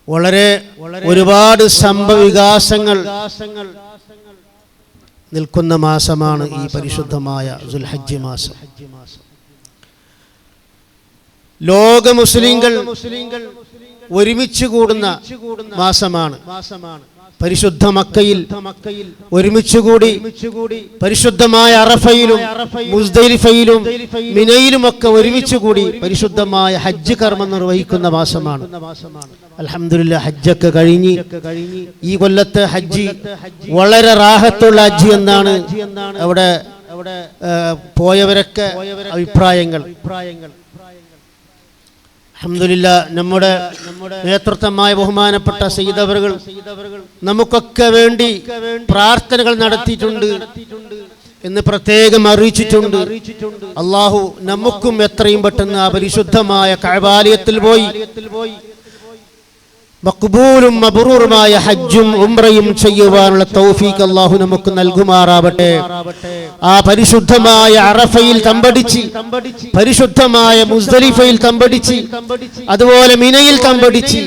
വളരെ ഒരുപാട് സംഭവവികാസങ്ങൾ നിൽക്കുന്ന മാസമാണ് ഈ പരിശുദ്ധമായ ദുൽഹജ്ജ് മാസം. ലോക മുസ്ലിങ്ങൾ ഒരുമിച്ച് കൂടുന്ന മാസമാണ്. പരിശുദ്ധ മക്കയിൽ ഒരുമിച്ചുകൂടി പരിശുദ്ധമായ അറഫയിലും മുസ്ദലിഫയിലും മിനയിലുമൊക്കെ ഒരുമിച്ചുകൂടി പരിശുദ്ധമായ ഹജ്ജ് കർമ്മം നിർവഹിക്കുന്ന മാസമാണ്. അൽഹംദുലില്ലാഹ്, ഹജ്ജൊക്കെ കഴിഞ്ഞ് ഈ കൊല്ലത്തെ ഹജ്ജ് വളരെ റാഹത്തുള്ള ഹജ്ജ് എന്നാണ് അവിടെ പോയവരൊക്കെ അഭിപ്രായങ്ങൾ. അൽഹംദുലില്ലാഹ്, നമ്മുടെ നേതൃത്വമായ ബഹുമാനപ്പെട്ട സയ്യിദ് അവറുകൾ നമുക്കൊക്കെ വേണ്ടി പ്രാർത്ഥനകൾ നടത്തിയിട്ടുണ്ട് എന്ന് പ്രത്യേകം അറിയിച്ചിട്ടുണ്ട്. അള്ളാഹു നമുക്കും എത്രയും പെട്ടെന്ന് ആ പരിശുദ്ധമായ കഅബാലയത്തിൽ പോയി മഖ്ബൂലും മബ്റൂറുമായ ഹജ്ജും ഉംറയും ചെയ്യുവാനുള്ള തൗഫീഖ് അല്ലാഹു നമുക്ക് നൽകുമാറാവട്ടെ. ആ പരിശുദ്ധമായ അറഫയിൽ തമ്പടിച്ച്, പരിശുദ്ധമായ മുസ്ദലിഫയിൽ തമ്പടിച്ച്, അതുപോലെ മിനയിൽ തമ്പടിച്ച്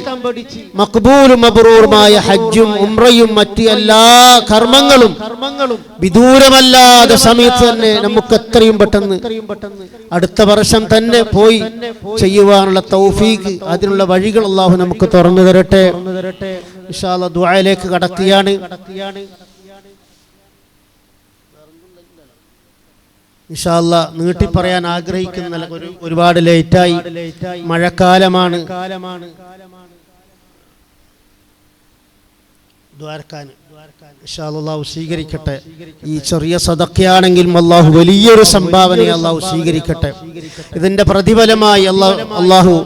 മഖ്ബൂലും മബ്റൂറുമായ ഹജ്ജും ഉംറയും മറ്റ് എല്ലാ കർമ്മങ്ങളും വിദൂരമല്ലാതെ സമയത്ത് തന്നെ നമുക്ക് എത്രയും പെട്ടെന്ന് അടുത്ത വർഷം തന്നെ പോയി ചെയ്യുവാനുള്ള തൗഫീഖ്, അതിനുള്ള വഴികൾ അല്ലാഹു നമുക്ക് തുറന്നു തരട്ടെ. ഇൻഷാ അല്ലാഹ് ദുആയിലേക്ക് കടക്കുകയാണ്. ഇൻഷാ അല്ലാഹ് നീട്ടി പറയാൻ ആഗ്രഹിക്കുന്ന ഒരുപാട് ലേറ്റായി, മഴക്കാലമാണ്. ദ്വാരക്കാൻ ഇൻഷാ അല്ലാഹു സ്വീകരിക്കട്ടെ. ഈ ചെറിയ സദഖയാണെങ്കിലും അല്ലാഹു വലിയൊരു സംഭാവന അല്ലാഹു സ്വീകരിക്കട്ടെ. ഇതിന്റെ പ്രതിഫലമായി അല്ലാഹു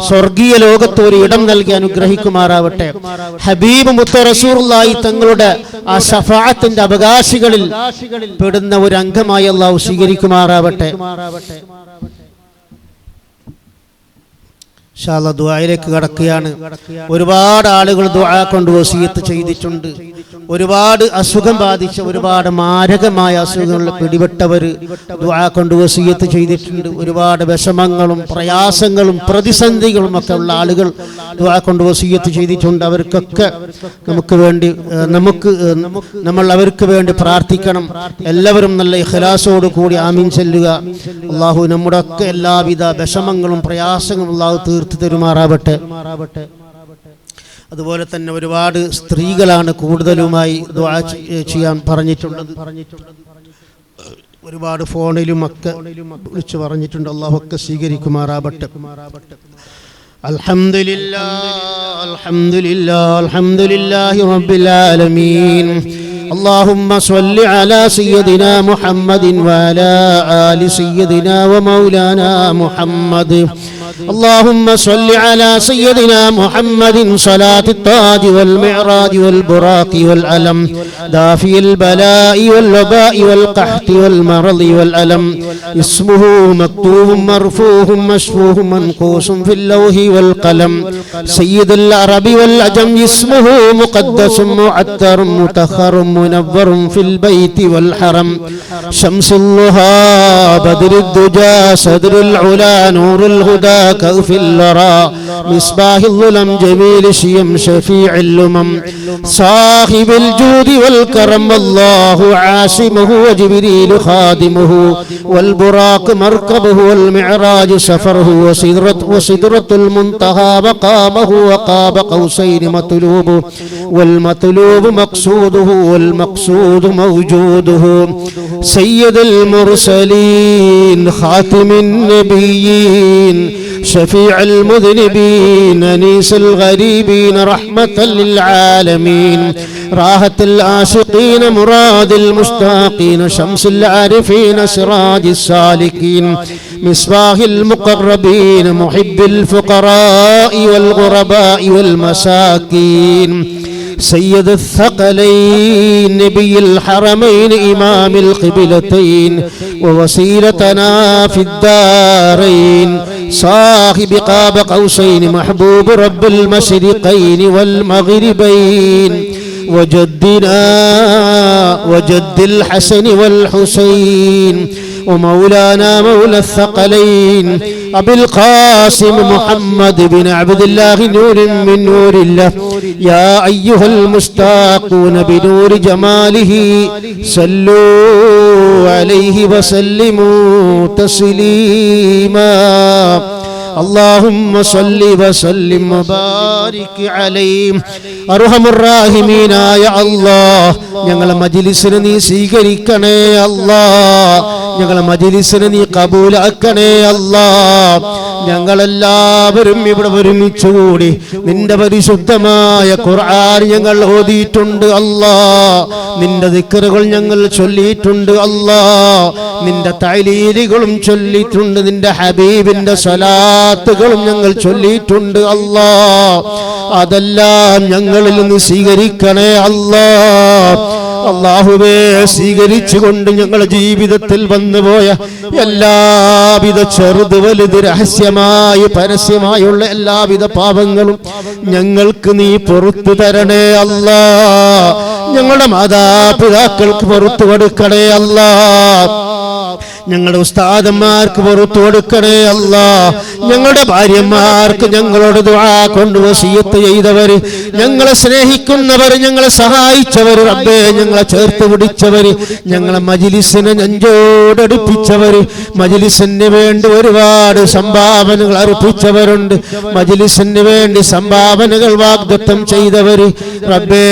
സ്വർഗീയ ലോകത്ത് ഒരു ഇടം നൽകി അനുഗ്രഹിക്കുമാറാവട്ടെ. ഹബീബ് മുത്ത റസൂലുള്ളാഹി തങ്ങളുടെ ആ ശഫാഅത്തിന്റെ അവകാശികളിൽ പെടുന്ന ഒരു അംഗമായി അല്ലാഹു സ്വീകരിക്കുമാറാവട്ടെ. ഇൻഷാ അല്ലാഹ് ദുആയിലേക്ക് കടക്കുകയാണ്. ഒരുപാട് ആളുകൾ ദുആ കൊണ്ട് വസിയത്ത് ചെയ്തിട്ടുണ്ട്. ഒരുപാട് അസുഖം ബാധിച്ച, ഒരുപാട് മാരകമായ അസുഖങ്ങളിൽ പിടിപെട്ടവർ ദുആ കൊണ്ട് വസിയത്ത് ചെയ്തിട്ടുണ്ട്. ഒരുപാട് വിഷമങ്ങളും പ്രയാസങ്ങളും പ്രതിസന്ധികളും ഒക്കെ ഉള്ള ആളുകൾ ദുആ കൊണ്ട് വസിയത്ത് ചെയ്തിട്ടുണ്ട്. അവർക്കൊക്കെ നമുക്ക് വേണ്ടി നമ്മൾ അവർക്ക് വേണ്ടി പ്രാർത്ഥിക്കണം. എല്ലാവരും നല്ല ഇഖ്ലാസോട് കൂടി ആമീൻ ചൊല്ലുക. അല്ലാഹു നമ്മുടെ ഒക്കെ എല്ലാവിധ വിഷമങ്ങളും പ്രയാസങ്ങളും അല്ലാഹു തീർത്തു തരുമാറാവട്ടെ. അതുപോലെ തന്നെ ഒരുപാട് സ്ത്രീകളാണ് കൂടുതലുമായി ദുആ ചെയ്യാൻ പറഞ്ഞിട്ടുള്ളത്. ഒരുപാട് ഫോണിലും ഒക്കെ വിളിച്ചു പറഞ്ഞിട്ടുണ്ട്. അല്ലാഹു ഒക്കെ സ്വീകരിക്കുമാറാവട്ടെ. അൽഹംദുലില്ലാഹ് അൽഹംദുലില്ലാഹ് അൽഹംദുലില്ലാഹി റബ്ബിൽ ആലമീൻ. اللهم صل على سيدنا محمد وعلى آل سيدنا ومولانا محمد. اللهم صل على سيدنا محمد صلاة التاج والمعراج والبراق والألم، دافي البلاء والوباء والقحط والمرض والألم، اسمه مكتوب مرفوع مشفوع منقوش في اللوح والقلم، سيد العرب والعجم، اسمه مقدس معطر مطهر منور في البيت والحرم، شمس اللها بدر الدجى صدر العلا نور الهدى كوف الورى، مصباح الظلم جميل الشيم شفيع الأمم، صاحب الجود والكرم، الله عاصمه وجبريل خادمه، والبراق مركبه، والمعراج سفره، وسدرة المنتهى مقامه، وقاب قوسين مطلوبه، والمطلوب مقصوده، والمقصود موجوده، سيد المرسلين خاتم النبيين شفيع المذنبين أنيس الغريبين رحمة للعالمين، راحة العاشقين مراد المشتاقين، شمس العارفين سراج السالكين، مصباح المقربين محب الفقراء والغرباء والمساكين، سيد الثقلين نبي الحرمين إمام القبلتين ووسيلتنا في الدارين، صاحب قاب قوسين محبوب رب المشرقين والمغربين، وجدنا وجد الحسن والحسين ومولانا مولى الثقلين أبي القاسم محمد بن عبد الله نور من نور الله يا أيها المشتاقون بنور جماله صلوا عليه وسلموا تسليما اللهم صل وسلم وبارك عليه അർഹമുർ റഹീമീനായ അല്ലാഹ് ഞങ്ങളെ മജ്‌ലിസിനെ നീ സ്വീകരിക്കണേ അല്ലാഹ് ഞങ്ങളെ മജ്‌ലിസിനെ നീ കബൂലാക്കണേ അല്ലാഹ് ഞങ്ങളെല്ലാവരും ഇവിടെ ഒരുമിച്ച് കൂടി നിന്റെ പരിശുദ്ധമായ ഖുർആൻ ഞങ്ങൾ ഓതിയിട്ടുണ്ട് അല്ലാഹ് നിന്റെ ദിക്റുകൾ ഞങ്ങൾ ചൊല്ലിയിട്ടുണ്ട് അല്ലാഹ് നിന്റെ തഅലീലുകളും ചൊല്ലിയിട്ടുണ്ട് നിന്റെ ഹബീബിന്റെ സ്വലാത്തുകളും ഞങ്ങൾ ചൊല്ലിയിട്ടുണ്ട് അല്ലാഹ് അതെല്ലാം ഞങ്ങളിൽ നിന്ന് സ്വീകരിക്കണേ അല്ലാഹ് അല്ലാഹുവേ സ്വീകരിച്ചുകൊണ്ട് ഞങ്ങളുടെ ജീവിതത്തിൽ വന്നുപോയ എല്ലാവിധ ചെറുത് വലുത് രഹസ്യമായി പരസ്യമായുള്ള എല്ലാവിധ പാപങ്ങളും ഞങ്ങൾക്ക് നീ പുറത്തു തരണേ അല്ലാഹ് ഞങ്ങളുടെ മാതാപിതാക്കൾക്ക് പുറത്തു കൊടുക്കണേ അല്ലാഹ് ഞങ്ങളുടെ ഉസ്താദന്മാർക്ക് പുറത്തു കൊടുക്കണേ അല്ലാഹ് ഞങ്ങളുടെ ഭാര്യമാർക്ക് ഞങ്ങളോട് ദുആ കൊണ്ട് വസിയത്ത് ചെയ്തവര് ഞങ്ങളെ സ്നേഹിക്കുന്നവർ ഞങ്ങളെ സഹായിച്ചവർ റബ്ബേ ഞങ്ങളെ ചേർത്ത് പിടിച്ചവർ ഞങ്ങളെ മജ്‌ലിസിനെ നെഞ്ചോടടുപ്പിച്ചവർ മജ്‌ലിസിന് വേണ്ടി ഒരുപാട് സംഭാവനകൾ അർപ്പിച്ചവരുണ്ട് മജ്‌ലിസിന് വേണ്ടി സംഭാവനകൾ വാഗ്ദത്തം ചെയ്തവർ റബ്ബേ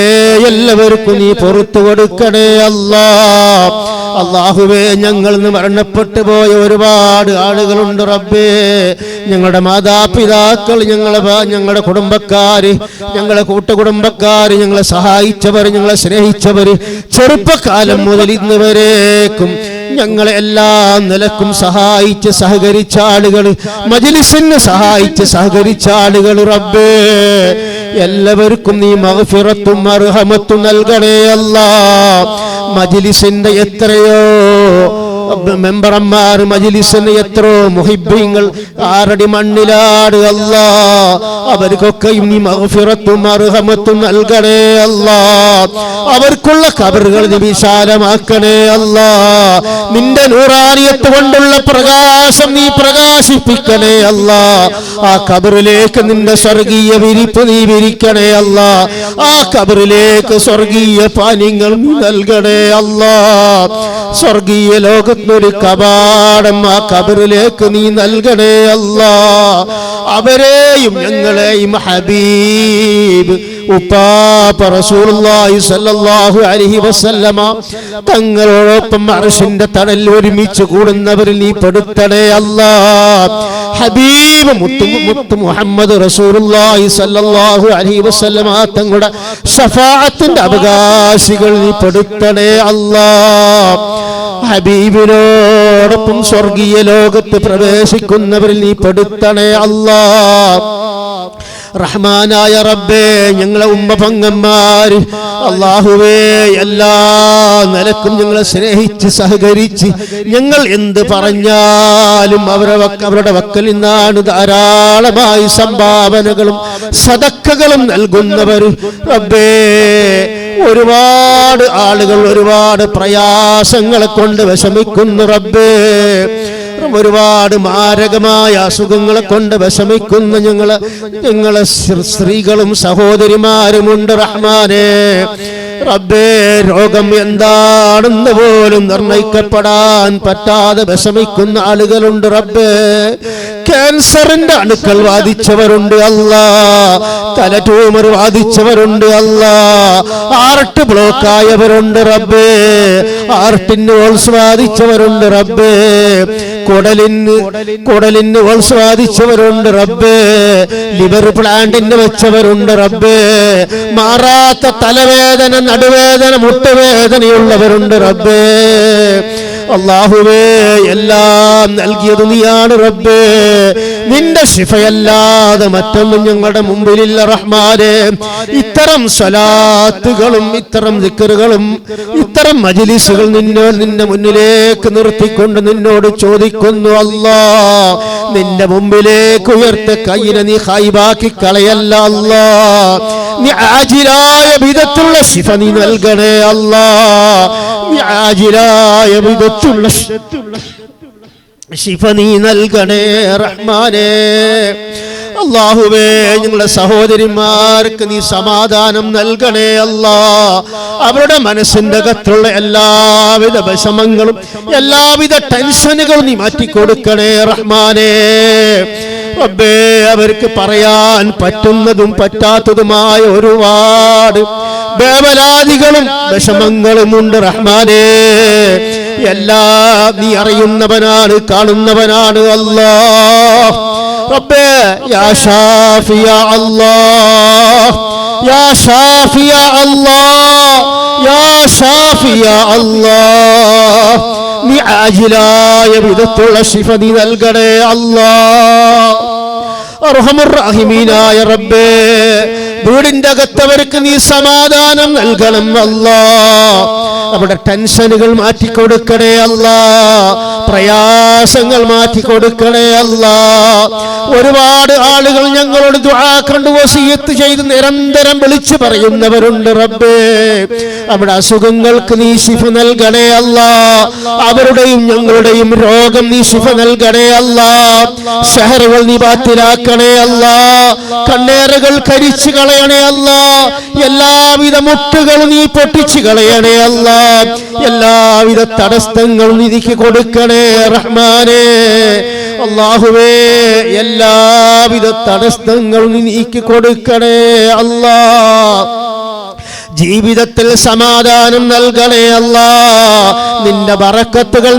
എല്ലാവർക്കും നീ പുറത്തു കൊടുക്കണേ അല്ലാഹ് അല്ലാഹുവേ ഞങ്ങളിൽ നിന്ന് മരണപ്പെട്ടു പോയ ഒരുപാട് ആളുകളുണ്ട് റബ്ബേ ഞങ്ങളുടെ മാതാപിതാക്കൾ ഞങ്ങളുടെ കുടുംബക്കാര് ഞങ്ങളുടെ കൂട്ടുകുടുംബക്കാര് ഞങ്ങളെ സഹായിച്ചവർ ഞങ്ങളെ സ്നേഹിച്ചവർ ചെറുപ്പകാലം മുതൽ ഇന്ന് വരേക്കും ഞങ്ങളെ എല്ലാ നിലക്കും സഹായിച്ച് സഹകരിച്ച ആളുകൾ മജ്‌ലിസിന് സഹായിച്ച് സഹകരിച്ച ആളുകൾ റബ്ബേ എല്ലാവർക്കും നീ മഗ്ഫിറത്തും മർഹമത്തും നൽകണേ അല്ലാഹ് മജ്‌ലിസിന്റെ എത്രയോ മെമ്പർമാർ മജ്‌ലിസിന് എത്രയോ മുഹിബ്ബീങ്ങൾ ആറടി മണ്ണിലാട് അല്ലാഹ് അവർക്കൊക്കെ നീ മഗ്ഫിറത്തും മർഹമത്തും നൽകണേ അല്ലാഹ് അവർക്കുള്ള ഖബറുകൾ നീ വിശാലമാക്കണേ അല്ലാഹ് നിന്റെ നൂറാനിയത്ത് കൊണ്ടുള്ള പ്രകാശം നീ പ്രകാശിപ്പിക്കണേ അല്ലാഹ് ആ ഖബറിലേക്ക് നിന്റെ സ്വർഗീയ വിരിപ്പ് നീ വിരിക്കണേ അല്ലാഹ് ആ ഖബറിലേക്ക് സ്വർഗീയ പാനീയങ്ങൾ നീ നൽകണേ അല്ലാഹ് സ്വർഗീയ ലോകത്തൊരു കവാടം ആ ഖബറിലേക്ക് നീ നൽകണേ അല്ലാഹ് അവരെയും ഞങ്ങളെയും ഹബീബ് ഉപ്പാപ്പ റസൂലുള്ളാഹി സ്വല്ലല്ലാഹു അലൈഹി വസല്ലമ തങ്ങളോടൊപ്പം അർശിന്റെ തണലിൽ ഒരുമിച്ച് കൂടുന്നവരിൽ നീ പെടുത്തണേ അല്ലാഹ് ഹബീബ് മുത്ത് മുഹമ്മദ് റസൂലുള്ളാഹി സ്വല്ലല്ലാഹു അലൈഹി വസല്ലമ തങ്ങളുടെ ശഫാഅത്തിന്റെ അവകാശികൾ നീ പെടുത്തണേ അല്ലാഹ് ഹബീബിനോടൊപ്പം സ്വർഗീയ ലോകത്ത് പ്രവേശിക്കുന്നവരിൽ നീ പെടുത്തണേ അല്ലാഹ് റഹ്മാനായ റബ്ബേ ഞങ്ങളെ ഉമ്മ പങ്ങന്മാര് അല്ലാഹുവേ എല്ലാ നിലക്കും ഞങ്ങളെ സ്നേഹിച്ച് സഹകരിച്ച് ഞങ്ങൾ എന്ത് പറഞ്ഞാലും അവരുടെ വക്കൽ നിന്നാണ് ധാരാളമായി സംഭാവനകളും സദക്കകളും നൽകുന്നവർ റബ്ബേ ഒരുപാട് ആളുകൾ ഒരുപാട് പ്രയാസങ്ങളെ കൊണ്ട് വിഷമിക്കുന്നു റബ്ബേ ഒരുപാട് മാരകമായ അസുഖങ്ങളെ കൊണ്ട് വിഷമിക്കുന്ന ഞങ്ങളെ സ്ത്രീകളും സഹോദരിമാരുമുണ്ട് റഹ്മാനേ റബ്ബേ രോഗം എന്താണെന്ന് പോലും നിർണയിക്കപ്പെടാൻ പറ്റാതെ വിഷമിക്കുന്ന ആളുകളുണ്ട് റബ്ബേ ക്യാൻസറിന്റെ അണുക്കൾ ബാധിച്ചവരുണ്ട് അല്ലാഹ് തല ട്യൂമർ ബാധിച്ചവരുണ്ട് അല്ലാഹ് ഹാർട്ട് ബ്ലോക്ക് ആയവരുണ്ട് റബ്ബേ ഹാർട്ടിന് ഹോൾസ് ബാധിച്ചവരുണ്ട് റബ്ബേ കുടലിന് ഹോൾസ് ബാധിച്ചവരുണ്ട് റബ്ബേ ലിവർ പ്ലാന്റിന് വെച്ചവരുണ്ട് റബ്ബേ മാറാത്ത തലവേദന നടുവേദന മുട്ടുവേദനയുള്ളവരുണ്ട് റബ്ബേ അല്ലാഹുവേ എല്ലാം നൽകിയത് നീയാണ് റബ്ബേ നിന്റെ ശിഫയല്ലാതെ മറ്റൊന്നും ഞങ്ങളുടെ മുമ്പിലില്ല റഹ്മാനേ ഇത്തരം സ്വലാത്തുകളും ഇത്തരം ദിക്റുകളും ഇത്തരം മജ്‌ലിസുകൾ നിന്റെ മുന്നിലേക്ക് നിർത്തിക്കൊണ്ട് നിന്നോട് ചോദിക്കുന്നു അല്ലാഹ് നിന്റെ മുമ്പിലേക്ക് ഉയർത്ത കൈയിനെ നീ ഖൈബാക്കി കളയല്ല അല്ലാ. നീ ആജിലായ വിധത്തിലുള്ള ശിഫ നീ നൽകണേ അല്ലാ. നീ ആജിലായ വിധത്തിലുള്ള ശിഫ നീ നൽകണേ റഹ്മാനേ. അല്ലാഹുവേ, ഞങ്ങളുടെ സഹോദരിമാർക്ക് നീ സമാധാനം നൽകണേ അല്ലാ. അവരുടെ മനസ്സിന്റെ അകത്തുള്ള എല്ലാവിധ വിഷമങ്ങളും എല്ലാവിധ ടെൻഷനുകളും നീ മാറ്റിക്കൊടുക്കണേ റഹ്മാനേ. റബ്ബേ, അവർക്ക് പറയാൻ പറ്റുന്നതും പറ്റാത്തതുമായ ഒരുപാട് വേവലാദികളും വിഷമങ്ങളും ഉണ്ട് റഹ്മാനേ. എല്ലാം നീ അറിയുന്നവനാണ്, കാണുന്നവനാണ് അല്ലാഹ്. റബ്ബേ, യാ ഷാഫി യാ അല്ലാഹ്, യാ ഷാഫി യാ അല്ലാഹ്, യാ ഷാഫി യാ അല്ലാഹ്. നീ ആജിലായ വിധത്തിലുള്ള ശിഫ നീ നൽകണേ അല്ലാഹ്. അർഹമുർ റഹീമീനായ റബ്ബേ, വീടിന്റെ അകത്തവർക്ക് നീ സമാധാനം നൽകണം അല്ലാഹ്. അവിടെ ടെൻഷനുകൾ മാറ്റിക്കൊടുക്കണേ അല്ലാഹ്, പ്രയാസങ്ങൾ മാറ്റിക്കൊടുക്കണേ അല്ലാഹ്. ഒരുപാട് ആളുകൾ ഞങ്ങളോട് ദുആ കൊണ്ട് വസിയത്ത് ചെയ്ത് നിരന്തരം വിളിച്ചു പറയുന്നവരുണ്ട് റബ്ബേ. അവിടെ അസുഖങ്ങൾക്ക് നീ ശിഫ നൽകണേ അല്ലാഹ്. അവരുടെയും ഞങ്ങളുടെയും രോഗം നീ ശിഫ നൽകണേ അല്ലാഹ്. ശഹറുകൾ നീ ബാത്തിലാക്കണേ അല്ലാഹ്. കണ്ണേറുകൾ കരിച്ചു കളയണേ അല്ലാഹ്. എല്ലാവിധ മുട്ടുകളും നീ പൊട്ടിച്ചു കളയണേ അല്ലാഹ്. എല്ലാവിധ തടസ്സങ്ങളും നീക്ക് കൊടുക്കണേ റഹ്മാനേ. അല്ലാഹുവേ, എല്ലാവിധ തടസ്സങ്ങളും നീ നീക്കി കൊടുക്കണേ അല്ലാഹ്. ജീവിതത്തിൽ സമാധാനം നൽകണേ അല്ലാഹ്. നിന്റെ ബറക്കത്തുകൾ